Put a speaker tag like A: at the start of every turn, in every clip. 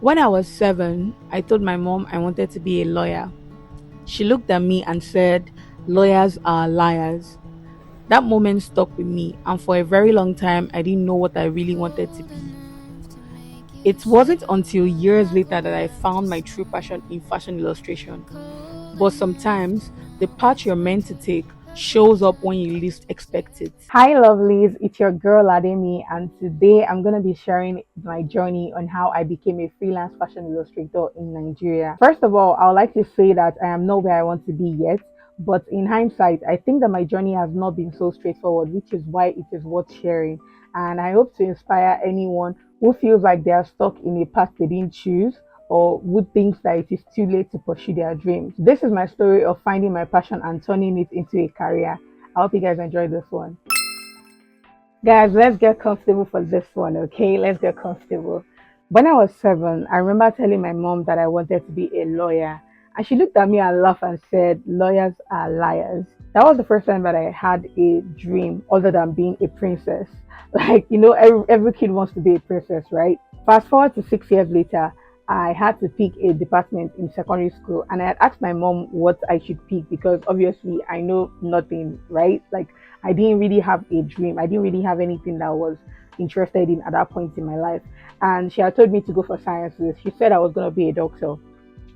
A: When I was 7, I told my mom I wanted to be a lawyer. She looked at me and said, "Lawyers are liars." That moment stuck with me, and for a very long time, I didn't know what I really wanted to be. It wasn't until years later that I found my true passion in fashion illustration. But sometimes the path you're meant to take shows up when you least expect it. Hi, lovelies. It's your girl Ademi, and today I'm going to be sharing my journey on how I became a freelance fashion illustrator in Nigeria. First of all, I would like to say that I am not where I want to be yet, but in hindsight, I think that my journey has not been so straightforward, which is why it is worth sharing. And I hope to inspire anyone who feels like they are stuck in a path they didn't choose or who thinks that it is too late to pursue their dreams. This is my story of finding my passion and turning it into a career. I hope you guys enjoy this one. Guys, let's get comfortable for this one, okay? Let's get comfortable. When I was 7, I remember telling my mom that I wanted to be a lawyer. And she looked at me and laughed and said, "Lawyers are liars." That was the first time that I had a dream other than being a princess. Like, every kid wants to be a princess, right? Fast forward to 6 years later, I had to pick a department in secondary school, and I had asked my mom what I should pick because obviously I know nothing, right? Like, I didn't really have a dream. I didn't really have anything that I was interested in at that point in my life. And she had told me to go for sciences. She said I was going to be a doctor.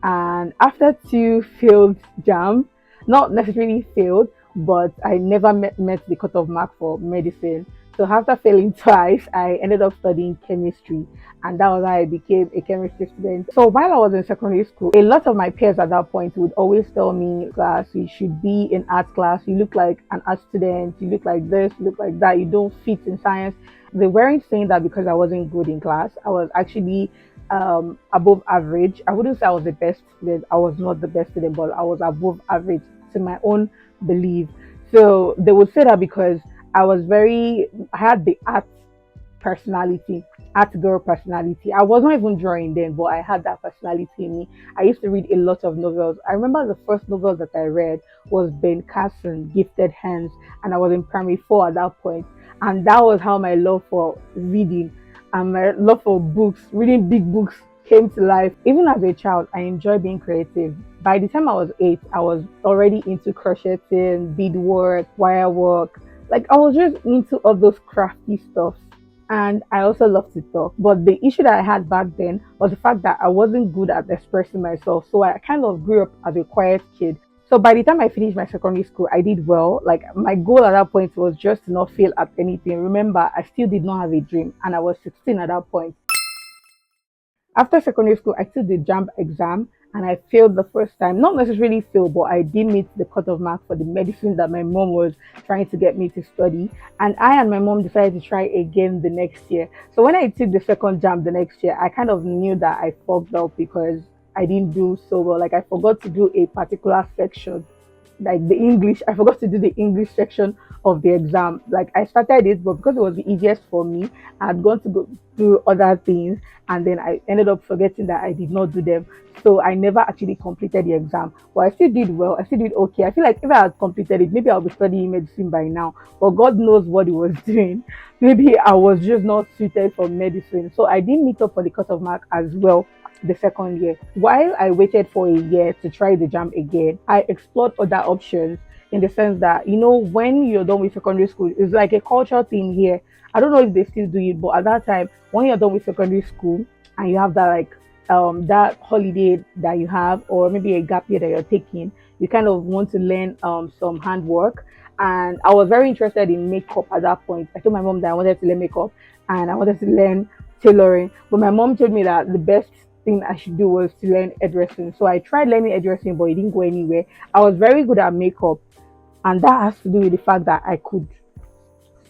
A: And after two failed jam, not necessarily failed, but I never met the cutoff mark for medicine. So after failing twice, I ended up studying chemistry, and that was how I became a chemistry student. So while I was in secondary school, a lot of my peers at that point would always tell me, "Class, you should be in art class. You look like an art student. You look like this, you look like that. You don't fit in science." They weren't saying that because I wasn't good in class. I was actually above average. I wouldn't say I was the best student. I was not the best student, but I was above average to my own belief. So they would say that because I had the art personality, art girl personality. I was not even drawing then, but I had that personality in me. I used to read a lot of novels. I remember the first novel that I read was Ben Carson, Gifted Hands, and I was in primary 4 at that point. And that was how my love for reading and my love for books, reading big books, came to life. Even as a child, I enjoy being creative. By the time I was 8, I was already into crocheting, beadwork, wire work. Like, I was just into all those crafty stuff. And I also love to talk. But the issue that I had back then was the fact that I wasn't good at expressing myself. So I kind of grew up as a quiet kid. So by the time I finished my secondary school, I did well. Like, my goal at that point was just to not fail at anything. Remember, I still did not have a dream, and I was 16 at that point. After secondary school, I took the JAMB exam and I failed the first time. Not necessarily failed, but I did meet the cutoff mark for the medicine that my mom was trying to get me to study. And I and my mom decided to try again the next year. So when I took the second JAMB the next year, I kind of knew that I fucked up because I didn't do so well. Like, I forgot to do a particular section, like the English. I forgot to do the English section of the exam. Like, I started it, but because it was the easiest for me, I had gone to go do other things, and then I ended up forgetting that I did not do them. So I never actually completed the exam. But I still did well. I still did okay. I feel like if I had completed it, maybe I'll be studying medicine by now. But God knows what He was doing. Maybe I was just not suited for medicine. So I didn't meet up for the cutoff mark as well the second year. While I waited for a year to try the jam again, I explored other options in the sense that, when you're done with secondary school, it's like a cultural thing here. I don't know if they still do it, but at that time, when you're done with secondary school and you have that, like, that holiday that you have, or maybe a gap year that you're taking, you kind of want to learn some handwork. And I was very interested in makeup at that point. I told my mom that I wanted to learn makeup and I wanted to learn tailoring, but my mom told me that the best thing I should do was to learn hairdressing. So I tried learning hairdressing, but it didn't go anywhere. I was very good at makeup, and that has to do with the fact that I could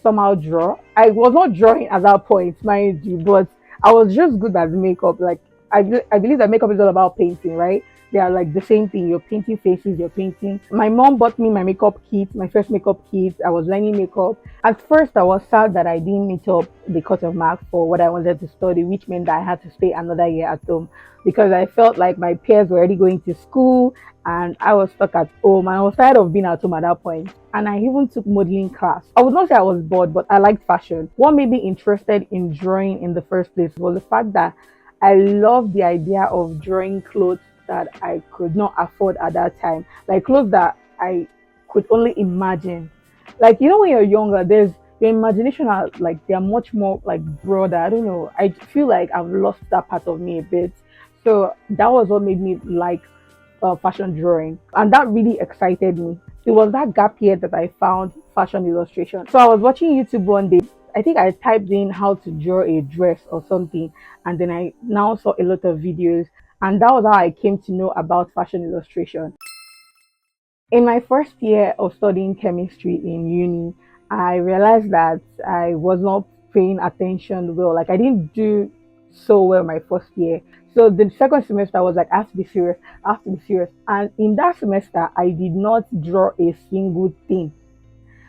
A: somehow draw. I was not drawing at that point, mind you, but I was just good at makeup. Like, I believe that makeup is all about painting, right? They are like the same thing. You're painting faces, you're painting. My mom bought me my makeup kit, my first makeup kit. I was learning makeup. At first, I was sad that I didn't meet up the cutoff mark for what I wanted to study, which meant that I had to stay another year at home because I felt like my peers were already going to school and I was stuck at home. And I was tired of being at home at that point. And I even took modeling class. I would not say I was bored, but I liked fashion. What made me interested in drawing in the first place was the fact that I love the idea of drawing clothes that I could not afford at that time, like clothes that I could only imagine. Like, when you're younger, there's your imagination are like they're much more like broader. I don't know. I feel like I've lost that part of me a bit. So that was what made me like fashion drawing, and that really excited me. It was that gap year that I found fashion illustration. So I was watching YouTube one day. I think I typed in how to draw a dress or something, and then I now saw a lot of videos, and that was how I came to know about fashion illustration. In my first year of studying chemistry in uni, I realized that I was not paying attention well. Like, I didn't do so well my first year. So the second semester I was like, I have to be serious, I have to be serious. And in that semester, I did not draw a single thing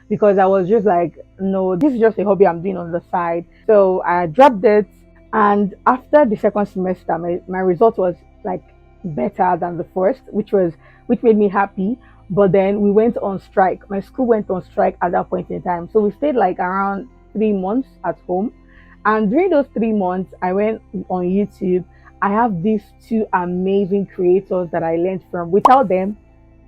A: because I was just like, no, this is just a hobby I'm doing on the side. So I dropped it. And after the second semester, my result was like better than the first, which made me happy. But then we went on strike. My school went on strike at that point in time. So we stayed like around 3 months at home. And during those 3 months, I went on YouTube. I have these two amazing creators that I learned from. Without them,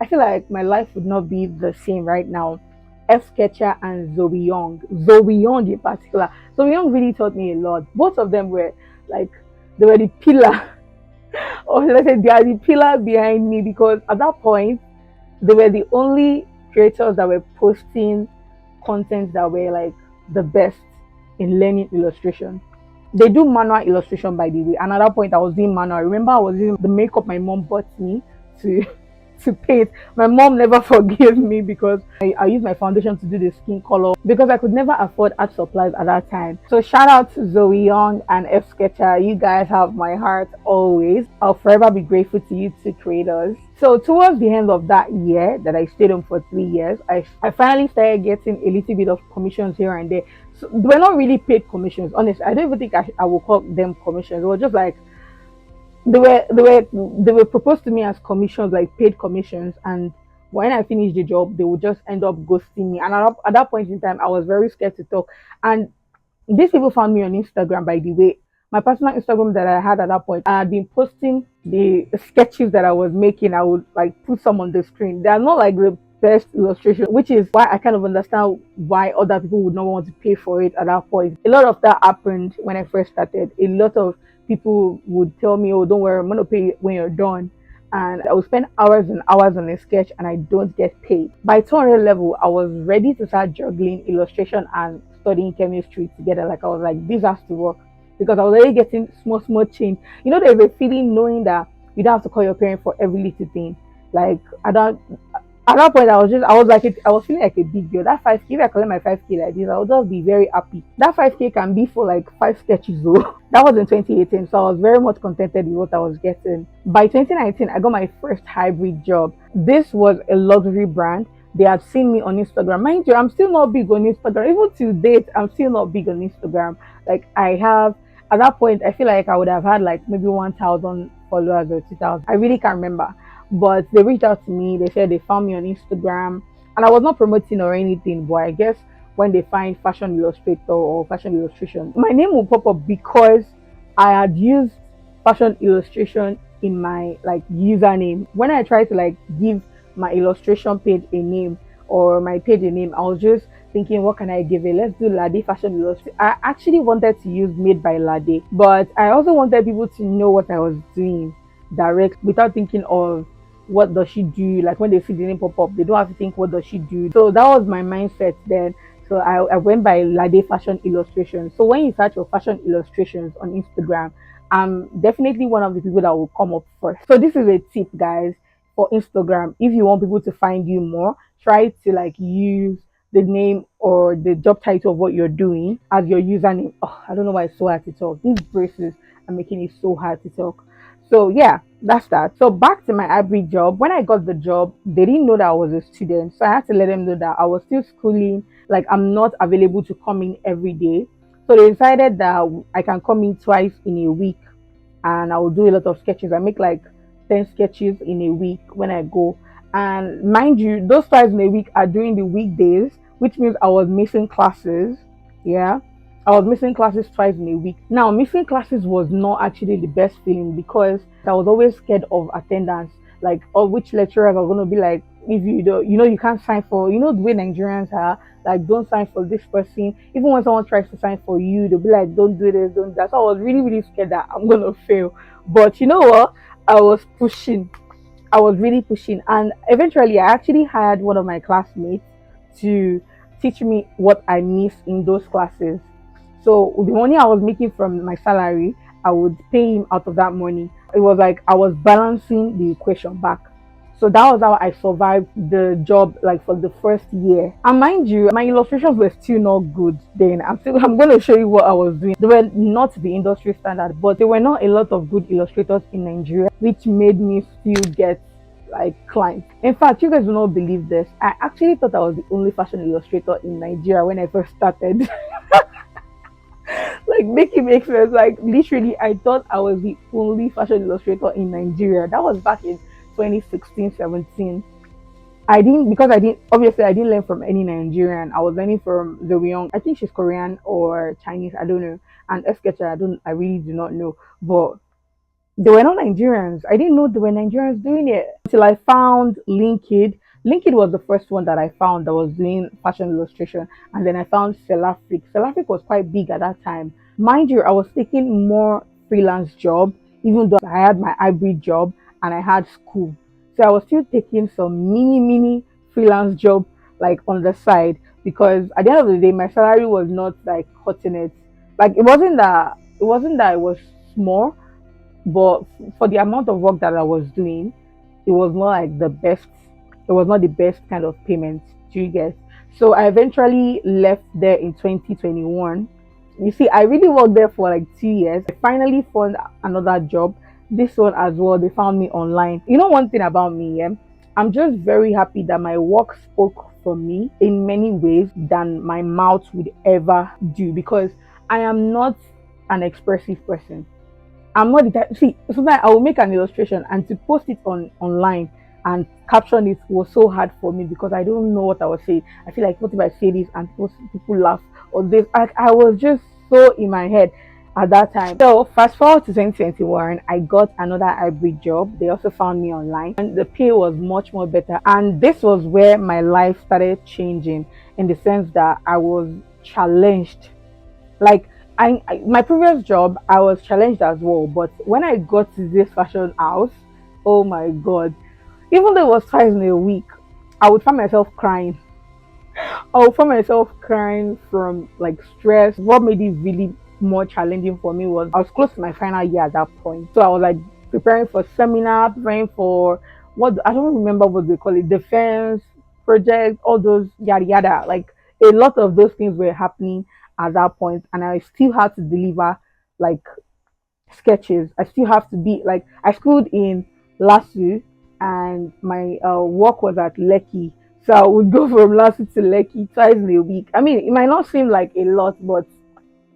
A: I feel like my life would not be the same right now. F Sketcher and Zoe Young. Zoe Young in particular. Zoe Young really taught me a lot. Both of them were like they were the pillar, or let's say they are the pillar behind me because at that point they were the only creators that were posting content that were like the best in learning illustration. They do manual illustration, by the way. Another point, I was doing manual. I remember I was using the makeup my mom bought me to to paint. My mom never forgave me because I used my foundation to do the skin color because I could never afford art supplies at that time. So shout out to Zoe Young and F Sketcher. You guys have my heart always. I'll forever be grateful to you two creators. So towards the end of that year that I stayed on for 3 years, I finally started getting a little bit of commissions here and there. So they were not really paid commissions, honestly. I don't even think I will call them commissions. It was just like they were proposed to me as commissions, like paid commissions, and when I finished the job, they would just end up ghosting me. And at that point in time, I was very scared to talk. And these people found me on Instagram, by the way. My personal Instagram that I had at that point, I had been posting the sketches that I was making. I would like put some on the screen. They are not like the best illustration, which is why I kind of understand why other people would not want to pay for it at that point. A lot of that happened when I first started. A lot of people would tell me, "Oh, don't worry, I'm gonna pay you when you're done." And I would spend hours and hours on a sketch and I don't get paid. By 200 level, I was ready to start juggling illustration and studying chemistry together. Like I was like, this has to work because I was already getting small change. There's a feeling knowing that you don't have to call your parent for every little thing. Like I don't. At that point, I was feeling like a big girl. That 5K, if I collect my 5K like this, I would just be very happy. That 5K can be for like 5 sketches though. That was in 2018, so I was very much contented with what I was getting. By 2019, I got my first hybrid job. This was a luxury brand. They had seen me on Instagram. Mind you, I'm still not big on Instagram. Even to date, I'm still not big on Instagram. Like I have at that point, I feel like I would have had like maybe 1,000 followers or 2,000. I really can't remember. But they reached out to me. They said they found me on Instagram, and I was not promoting or anything. But I guess when they find fashion illustrator or fashion illustration, my name will pop up because I had used fashion illustration in my like username. When I tried to like give my illustration page a name or my page a name, I was just thinking, what can I give it? Let's do Lade Fashion Illustration. I actually wanted to use Made by Lade, but I also wanted people to know what I was doing direct without thinking of what does she do. Like when they see the name pop up, they don't have to think what does she do. So that was my mindset then. So I went by Lade Fashion Illustration. So when you search for fashion illustrations on Instagram, I'm definitely one of the people that will come up first. So this is a tip, guys, for Instagram. If you want people to find you more, try to like use the name or the job title of what you're doing as your username. Oh, I don't know why it's so hard to talk. These braces are making it so hard to talk. So yeah, that's that. So back to my hybrid job. When I got the job, they didn't know that I was a student. So I had to let them know that I was still schooling, like I'm not available to come in every day. So they decided that I can come in twice in a week and I will do a lot of sketches. I make like 10 sketches in a week when I go. And mind you, those twice in a week are during the weekdays, which means I was missing classes. Yeah. I was missing classes twice in a week. Now, missing classes was not actually the best feeling because I was always scared of attendance, like, or which lecturers are going to be like, if you don't, you can't sign for, the way Nigerians are, like, don't sign for this person. Even when someone tries to sign for you, they'll be like, don't do this, don't do that. So I was really, really scared that I'm going to fail. But you know what? I was pushing. I was really pushing, and eventually, I actually hired one of my classmates to teach me what I missed in those classes. So the money I was making from my salary, I would pay him out of that money. It was like I was balancing the equation back. So that was how I survived the job, like for the first year. And mind you, my illustrations were still not good then. I'm going to show you what I was doing. They were not the industry standard, but there were not a lot of good illustrators in Nigeria, which made me still get like clients. In fact, you guys will not believe this. I actually thought I was the only fashion illustrator in Nigeria when I first started. Like, make it make sense. Like, literally, I thought I was the only fashion illustrator in Nigeria. That was back in 2016, 17. I didn't learn from any Nigerian. I was learning from the young. I think she's Korean or Chinese, I don't know. And Sketcher, I really do not know. But they were not Nigerians. I didn't know they were Nigerians doing it until I found Linked. Linked was the first one that I found that was doing fashion illustration, and then I found Selafric. Selafric was quite big at that time. Mind you, I was taking more freelance job, even though I had my hybrid job and I had school. So I was still taking some mini freelance job like on the side because at the end of the day, my salary was not like cutting it. Like it wasn't that it was small, but for the amount of work that I was doing, it was not like the best. It was not the best kind of payment. Do you get? So I eventually left there in 2021. You see, I really worked there for like 2 years. I finally found another job. This one as well. They found me online. You know one thing about me, yeah? I'm just very happy that my work spoke for me in many ways than my mouth would ever do because I am not an expressive person. I'm not the type. See, sometimes I will make an illustration and to post it on online and caption it was so hard for me because I don't know what I was saying. I feel like what if I say this and people laugh or this? I was just so in my head at that time. So fast forward to 2021, I got another hybrid job. They also found me online, and the pay was much more better. And this was where my life started changing in the sense that I was challenged like my previous job, I was challenged as well. But when I got to this fashion house, oh my god! Even though it was twice in a week, I would find myself crying. I would find myself crying from like stress. What made it really more challenging for me was I was close to my final year at that point, so I was like preparing for seminar, preparing for what I don't remember what they call it, defense project, all those yada yada. Like a lot of those things were happening at that point, and I still had to deliver like sketches. I still have to be like I schooled in Lasu, and my work was at Lekki. So I would go from Lasu to Lekki twice in a week. I mean, it might not seem like a lot, but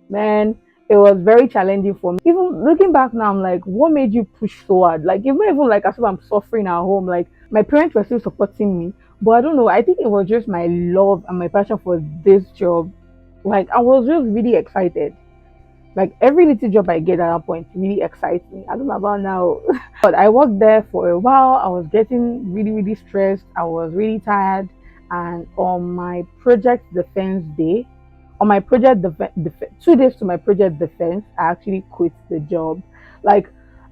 A: man, it was very challenging for me. Even looking back now, I'm like, what made you push so hard? Like, even like as if I'm suffering at home. Like, my parents were still supporting me, but I don't know. I think it was just my love and my passion for this job. Like, I was just really excited. Like every little job I get at that point really excites me. I don't know about now. But I worked there for a while. I was getting really stressed. I was really tired. And on my project defense day, on my project 2 days to my project defense, I actually quit the job. Like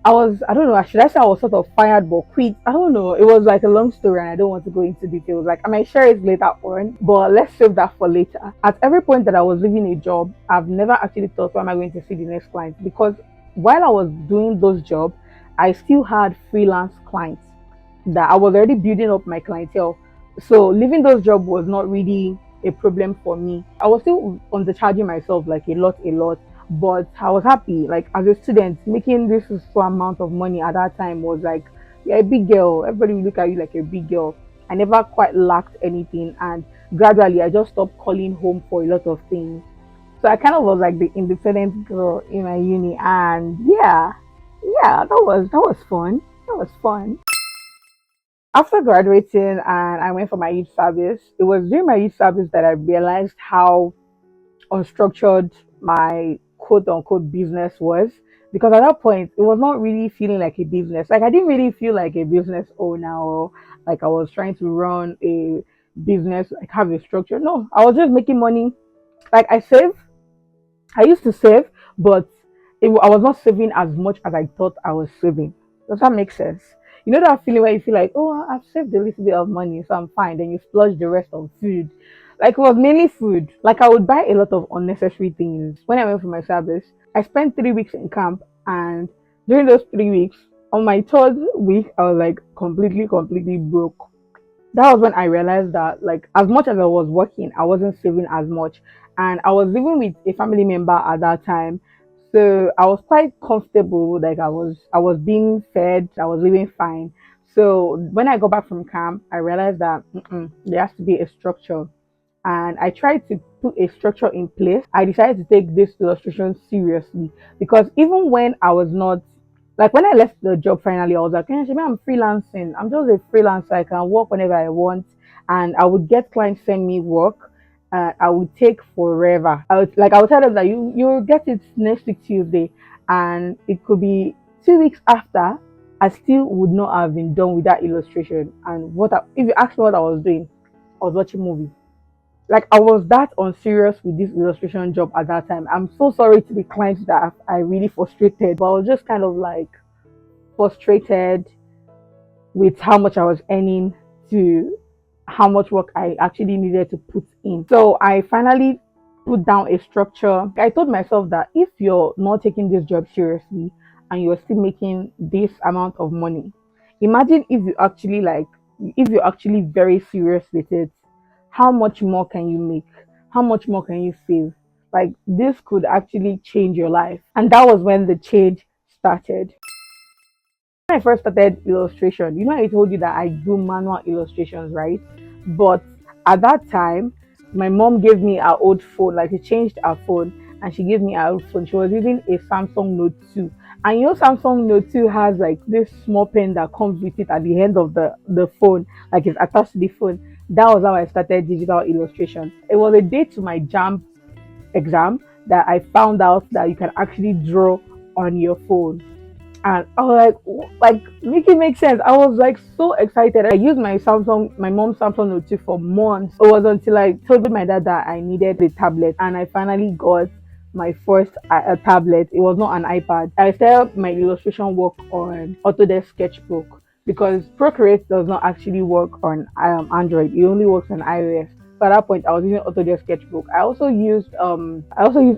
A: I don't know, should I say I was sort of fired but quit? I don't know. It was like a long story and I don't want to go into details. Like I might share it later on, but let's save that for later. At every point that I was leaving a job, I've never actually thought, where am I going to see the next client? Because while I was doing those jobs, I still had freelance clients that I was already building up my clientele. So leaving those jobs was not really a problem for me. I was still undercharging myself like a lot, but I was happy. Like as a student, making this so amount of money at that time was like you're a big girl. Everybody will look at you like a big girl. I never quite lacked anything, and gradually I just stopped calling home for a lot of things. So I kind of was like the independent girl in my uni, and yeah, that was fun. That was fun. After graduating and I went for my youth service, it was during my youth service that I realized how unstructured my quote unquote business was, because at that point it was not really feeling like a business. Like I didn't really feel like a business owner, or like I was trying to run a business, like have a structure. No, I was just making money. Like I used to save, but I was not saving as much as I thought I was saving. Does that make sense? You know that feeling where you feel like, oh, I've saved a little bit of money, so I'm fine. Then you splurge the rest on food. Like it was mainly food. Like I would buy a lot of unnecessary things. When I went for my service, I spent 3 weeks in camp, and during those 3 weeks, on my third week, I was like completely broke. That was when I realized that, like, as much as I was working, I wasn't saving as much, and I was living with a family member at that time, so I was quite comfortable. Like I was being fed, I was living fine. So when I got back from camp, I realized that there has to be a structure, and I tried to put a structure in place. I decided to take this illustration seriously, because even when I was not, like when I left the job finally, I was like, "Shema, I'm freelancing. I'm just a freelancer. I can work whenever I want, and I would get clients send me work. I would take forever. I would tell them that you'll get it next week Tuesday, and it could be 2 weeks after. I still would not have been done with that illustration. And if you ask me what I was doing, I was watching movie. Like I was that unserious with this illustration job at that time. I'm so sorry to the clients that I really frustrated, but I was just kind of like frustrated with how much I was earning to how much work I actually needed to put in. So I finally put down a structure. I told myself that if you're not taking this job seriously and you're still making this amount of money, imagine if you're actually very serious with it, how much more can you make? How much more can you save? Like this could actually change your life. And that was when the change started. When I first started illustration, I told you that I do manual illustrations, right? But at that time, my mom gave me her old phone, like she changed her phone and she gave me her old phone. She was using a Samsung Note 2. And Samsung Note 2 has like this small pen that comes with it at the end of the phone, like it's attached to the phone. That was how I started digital illustration. It was a day to my jam exam that I found out that you can actually draw on your phone, and I was like make it make sense. I was like so excited. I used my mom's Samsung Note 2 for months. It was until I told my dad that I needed a tablet, and I finally got my first tablet. It was not an iPad. I started my illustration work on Autodesk Sketchbook, because Procreate does not actually work on Android. It only works on iOS. So at that point, I was using Autodesk Sketchbook. I also used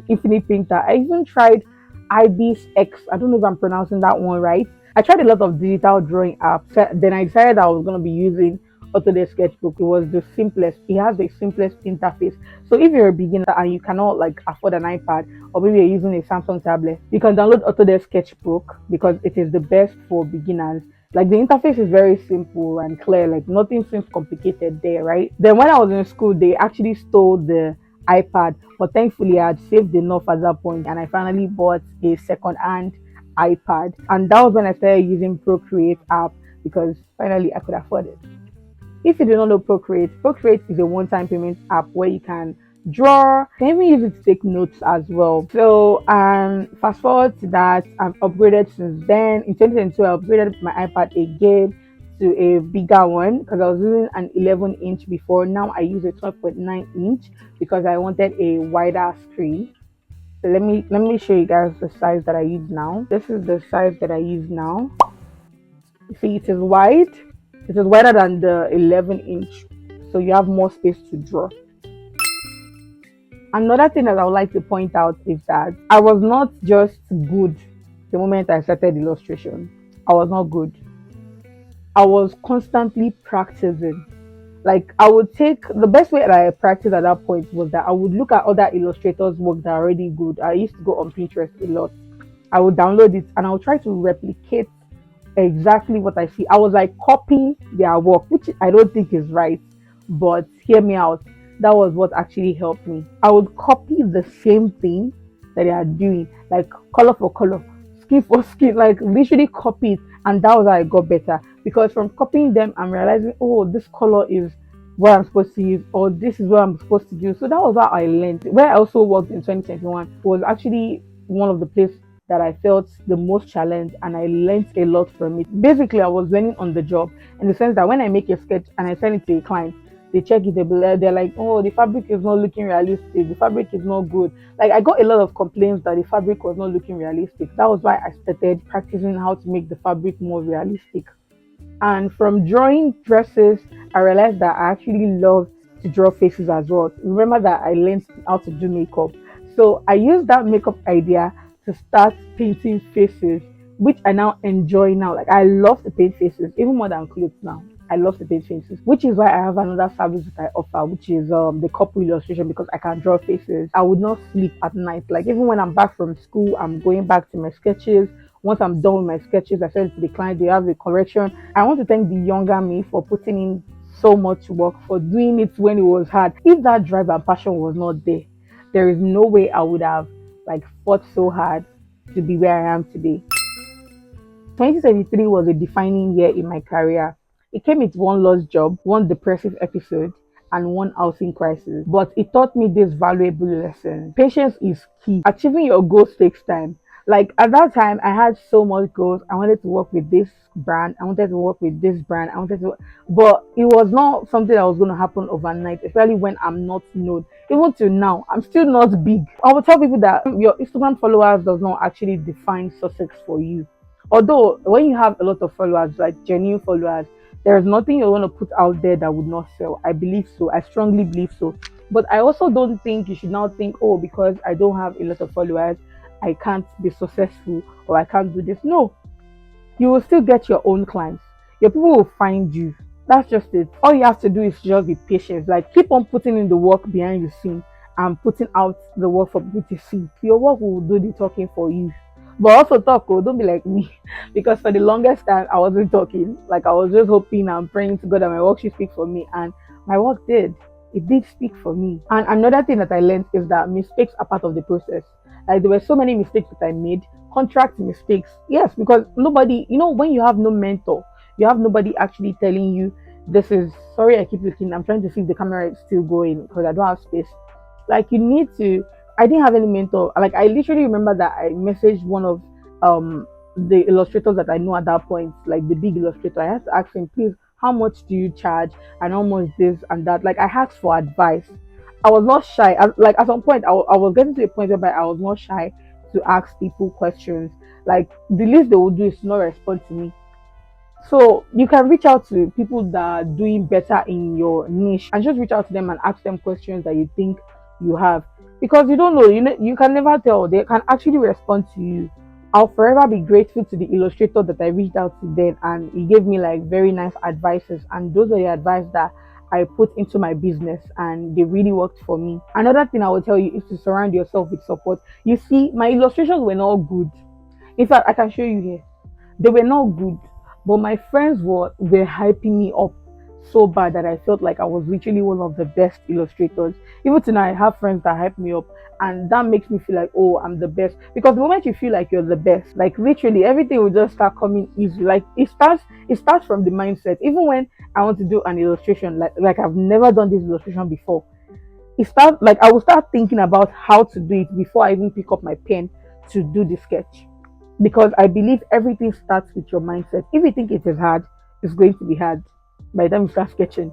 A: Infinite Painter. I even tried IBIS X. I don't know if I'm pronouncing that one right. I tried a lot of digital drawing apps. Then I decided I was going to be using Autodesk Sketchbook. It was the simplest. It has the simplest interface. So if you're a beginner and you cannot like afford an iPad, or maybe you're using a Samsung tablet, you can download Autodesk Sketchbook, because it is the best for beginners. Like the interface is very simple and clear, like nothing seems complicated there, right? Then when I was in school, they actually stole the iPad, but thankfully I had saved enough at that point, and I finally bought a second-hand iPad, and that was when I started using Procreate app, because finally I could afford it. If you do not know Procreate is a one-time payment app where you can draw, you can even use it to take notes as well. So fast forward to that, I've upgraded since then. In 2022, I upgraded my iPad again to a bigger one, because I was using an 11-inch before. Now I use a 12.9-inch because I wanted a wider screen. So let me show you guys the size that I use now. This is the size that I use now. See, it is wide. It is wider than the 11-inch, so you have more space to draw. Another thing that I would like to point out is that I was not just good the moment I started illustration. I was not good. I was constantly practicing. Like I would take the best way that I practiced at that point was that I would look at other illustrators' work that are already good. I used to go on Pinterest a lot. I would download it and I would try to replicate exactly what I see. I was like copying their work, which I don't think is right. But hear me out. That was what actually helped me. I would copy the same thing that they are doing, like color for color, skin for skin, like literally copy it. And that was how I got better. Because from copying them, I'm realizing, oh, this color is what I'm supposed to use, or this is what I'm supposed to do. So that was how I learned. Where I also worked in 2021 was actually one of the places that I felt the most challenged, and I learned a lot from it. Basically, I was learning on the job in the sense that when I make a sketch and I send it to a client, they check it, they're like, oh, the fabric is not looking realistic, the fabric is not good. Like, I got a lot of complaints that the fabric was not looking realistic. That was why I started practicing how to make the fabric more realistic. And from drawing dresses, I realized that I actually love to draw faces as well. Remember that I learned how to do makeup. So I used that makeup idea to start painting faces, which I now enjoy now. Like, I love to paint faces, even more than clothes now. I love to paint faces, which is why I have another service that I offer, which is the couple illustration, because I can draw faces. I would not sleep at night. Like, even when I'm back from school, I'm going back to my sketches. Once I'm done with my sketches, I send it to the client, they have a correction. I want to thank the younger me for putting in so much work, for doing it when it was hard. If that drive and passion was not there, there is no way I would have like fought so hard to be where I am today. 2023 was a defining year in my career. It came with one lost job, one depressive episode, and one housing crisis. But it taught me this valuable lesson. Patience is key. Achieving your goals takes time. Like, at that time, I had so much goals. I wanted to work with this brand. I wanted to work with this brand. I wanted to, but it was not something that was going to happen overnight, especially when I'm not known. Even till now, I'm still not big. I will tell people that your Instagram followers does not actually define success for you. Although when you have a lot of followers, like genuine followers, there is nothing you're going to put out there that would not sell. I believe so. I strongly believe so. But I also don't think you should now think, oh, because I don't have a lot of followers, I can't be successful or I can't do this. No, you will still get your own clients. Your people will find you. That's just it. All you have to do is just be patient. Like, keep on putting in the work behind the scene and putting out the work for people to see. Your work will do the talking for you. But also talk, oh, don't be like me. Because for the longest time I wasn't talking. Like, I was just hoping and praying to God that my work should speak for me. And my work did. It did speak for me. And another thing that I learned is that mistakes are part of the process. Like, there were so many mistakes that I made, contract mistakes. Yes, because nobody, when you have no mentor, you have nobody actually telling you, this is, sorry, I keep looking, I'm trying to see if the camera is still going because I don't have space. Like, you need to, I didn't have any mentor. Like, I literally remember that I messaged one of the illustrators that I know at that point, like the big illustrator. I had to ask him, please, how much do you charge and how much this and that. Like, I asked for advice. I was not shy. Like, at some point, I was getting to a point where I was not shy to ask people questions. Like, the least they would do is to not respond to me. So you can reach out to people that are doing better in your niche and just reach out to them and ask them questions that you think you have, because you don't know, you can never tell. They can actually respond to you. I'll forever be grateful to the illustrator that I reached out to then, and he gave me like very nice advices, and those are the advice that I put into my business and they really worked for me. Another thing I will tell you is to surround yourself with support. You see, my illustrations were not good. In fact, I can show you here. They were not good, but my friends were hyping me up so bad that I felt like I was literally one of the best illustrators. Even tonight, I have friends that hype me up, and that makes me feel like, oh, I'm the best. Because the moment you feel like you're the best, like literally everything will just start coming easy. Like, it starts from the mindset. Even when I want to do an illustration, like I've never done this illustration before, I will start thinking about how to do it before I even pick up my pen to do the sketch, because I believe everything starts with your mindset. If you think it is hard, it's going to be hard by the time you start sketching.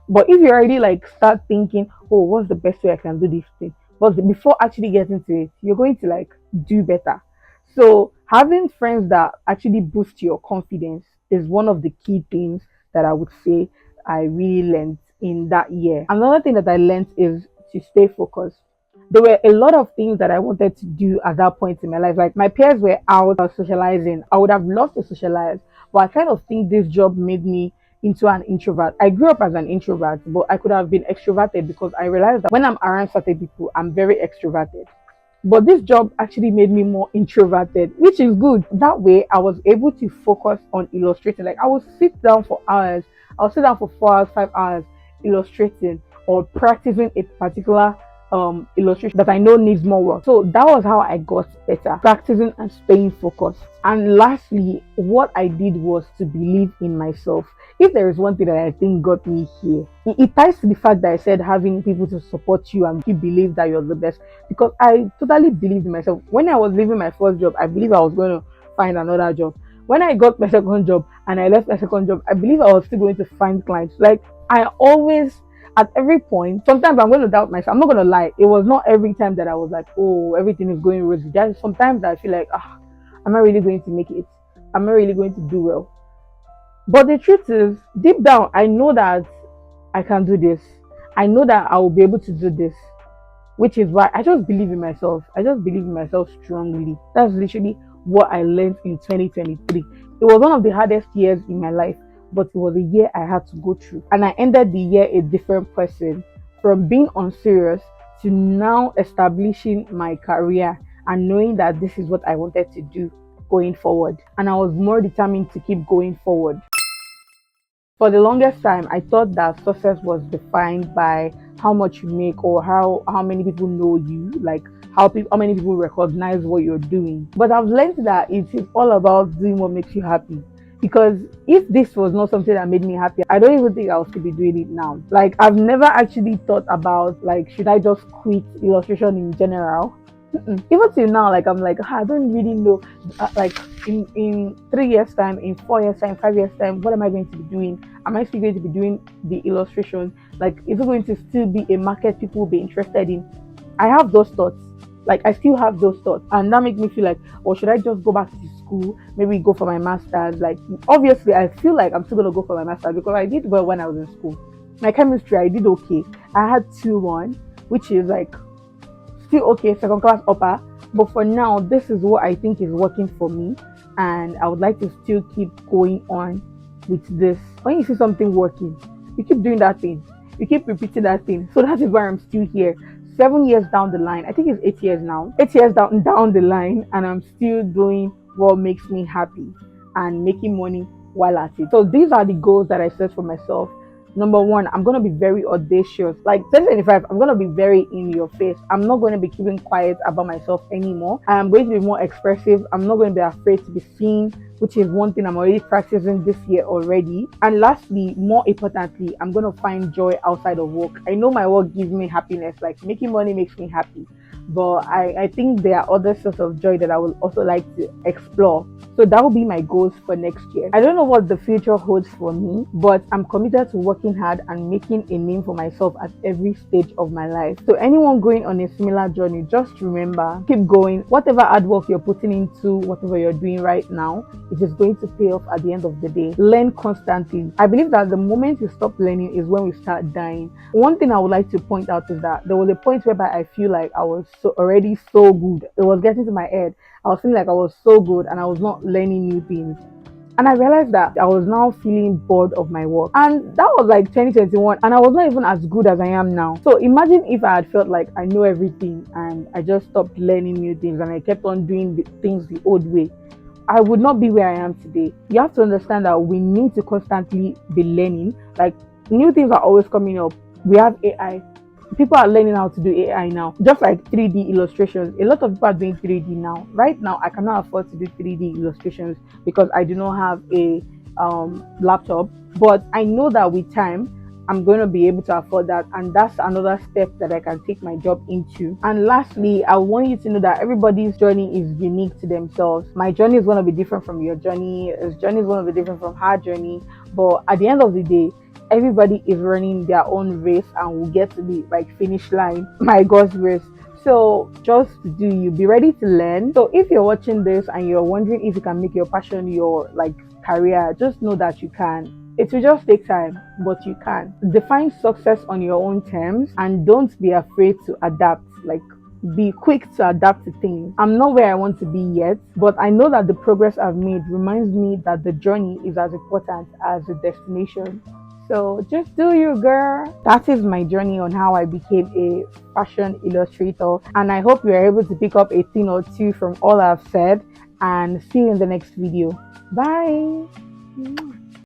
A: But if you already like start thinking, oh, what's the best way I can do this thing? But before actually getting to it, you're going to like do better. So having friends that actually boost your confidence is one of the key things that I would say I really learned in that year. Another thing that I learned is to stay focused. There were a lot of things that I wanted to do at that point in my life. Like, my peers were out socializing. I would have loved to socialize, but I kind of think this job made me into an introvert. I grew up as an introvert, but I could have been extroverted because I realized that when I'm around certain people, I'm very extroverted. But this job actually made me more introverted, which is good. That way, I was able to focus on illustrating. Like, I would sit down for hours. I'll sit down for 4 hours, 5 hours illustrating or practicing a particular illustration that I know needs more work. So that was how I got better, practicing and staying focused. And lastly, what I did was to believe in myself. If there is one thing that I think got me here, it ties to the fact that I said having people to support you and you believe that you're the best. Because I totally believed in myself. When I was leaving my first job, I believe I was going to find another job. When I got my second job and I left my second job, I believe I was still going to find clients. Like, I always, at every point, sometimes I'm going to doubt myself. I'm not going to lie. It was not every time that I was like, oh, everything is going rosy. There's sometimes that I feel like, am I really going to make it? Am I really going to do well? But the truth is, deep down, I know that I can do this. I know that I will be able to do this, which is why I just believe in myself. I just believe in myself strongly. That's literally what I learned in 2023. It was one of the hardest years in my life, but it was a year I had to go through. And I ended the year a different person, from being unserious to now establishing my career and knowing that this is what I wanted to do going forward. And I was more determined to keep going forward. For the longest time, I thought that success was defined by how much you make or how many people know you, like how many people recognize what you're doing. But I've learned that it is all about doing what makes you happy. Because if this was not something that made me happy, I don't even think I would still be doing it now. Like, I've never actually thought about, like, should I just quit illustration in general? Even till now, like, I'm like, I don't really know. Like, in 3 years time, in 4 years time, 5 years time, what am I going to be doing? Am I still going to be doing the illustration? Like, is it going to still be a market people will be interested in? I have those thoughts. Like, I still have those thoughts, and that makes me feel like, or should I just go back to school, maybe go for my master's? Like, obviously, I feel like I'm still gonna go for my master's because I did well when I was in school. My chemistry, I did okay. I had 2-1, which is like still okay, second class upper. But for now, this is what I think is working for me, and I would like to still keep going on with this. When you see something working, you keep doing that thing, you keep repeating that thing. So that is why I'm still here. 7 years down the line, I think it's 8 years now. 8 years down the line, and I'm still doing what makes me happy and making money while at it. So these are the goals that I set for myself. Number one, I'm gonna be very audacious. Like 2025, I'm gonna be very in your face. I'm not gonna be keeping quiet about myself anymore. I am going to be more expressive. I'm not going to be afraid to be seen, which is one thing I'm already practicing this year already. And lastly, more importantly, I'm gonna find joy outside of work. I know my work gives me happiness, like making money makes me happy. But I think there are other sorts of joy that I would also like to explore. So that will be my goals for next year. I don't know what the future holds for me, but I'm committed to working hard and making a name for myself at every stage of my life. So anyone going on a similar journey, just remember, keep going. Whatever hard work you're putting into whatever you're doing right now, it is going to pay off at the end of the day. Learn constantly. I believe that the moment you stop learning is when we start dying. One thing I would like to point out is that there was a point whereby I feel like I was already so good. It was getting to my head. I was feeling like I was so good and I was not learning new things. And I realized that I was now feeling bored of my work. And that was like 2021, and I was not even as good as I am now. So imagine if I had felt like I know everything and I just stopped learning new things and I kept on doing the things the old way. I would not be where I am today. You have to understand that we need to constantly be learning. Like, new things are always coming up. We have AI. People are learning how to do AI now, just like 3D illustrations. A lot of people are doing 3D now. Right now, I cannot afford to do 3D illustrations because I do not have a laptop. But I know that with time, I'm going to be able to afford that, and that's another step that I can take my job into. And lastly, I want you to know that everybody's journey is unique to themselves. My journey is going to be different from your journey. His journey is going to be different from her journey. But at the end of the day, everybody is running their own race and will get to the like finish line. My God's race. So just do you be ready to learn. So if you're watching this and you're wondering if you can make your passion your like career, just know that you can. It will just take time, but you can. Define success on your own terms and don't be afraid to adapt. Like, be quick to adapt to things. I'm not where I want to be yet, but I know that the progress I've made reminds me that the journey is as important as the destination. So just do you, girl. That is my journey on how I became a fashion illustrator. And I hope you are able to pick up a thing or two from all I've said. And see you in the next video. Bye.